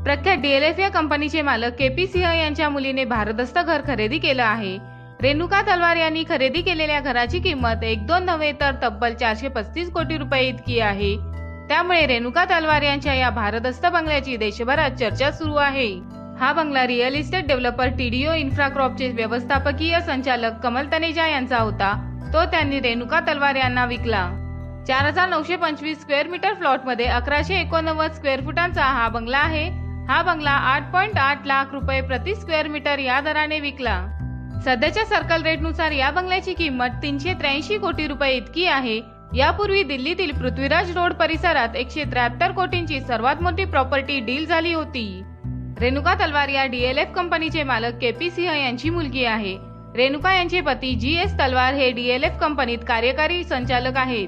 प्रख्यात डीएलएफ या कंपनीचे मालक केपी सिंह यांच्या मुलीने भारदस्त घर खरेदी केलं आहे। रेणुका तलवार यांनी खरेदी केलेल्या घराची किंमत 1-2 नव्हे तर तब्बल 435 कोटी रुपये इतकी आहे। त्यामुळे रेणुका तलवार यांच्या या भारदस्त बंगल्याची देशभरात चर्चा सुरू आहे। हा बंगला रिअल इस्टेट डेव्हलपर टीडीओ इन्फ्राक्रॉपचे व्यवस्थापकीय संचालक कमल तनेजा यांचा होता। तो त्यांनी रेणुका तलवार यांना विकला। 4925 स्क्वेअर मीटर प्लॉटमध्ये 1189 स्क्वेअर फुटांचा हा बंगला आहे। हा बंगला 8.8 लाख रुपये प्रति स्क्वेअर मीटर या दराने विकला। सध्याच्या सर्कल रेटनुसार या बंगल्याची किंमत 383 कोटी रुपये इतकी आहे। यापूर्वी दिल्लीतील पृथ्वीराज रोड परिसरात 173 कोटींची सर्वात मोठी प्रॉपर्टी डील झाली होती। रेणुका तलवार या डीएलएफ कंपनीचे मालक केपी सिंह यांची मुलगी आहे। रेणुका यांचे पती GS तलवार हे डीएलएफ कंपनीत कार्यकारी संचालक आहेत।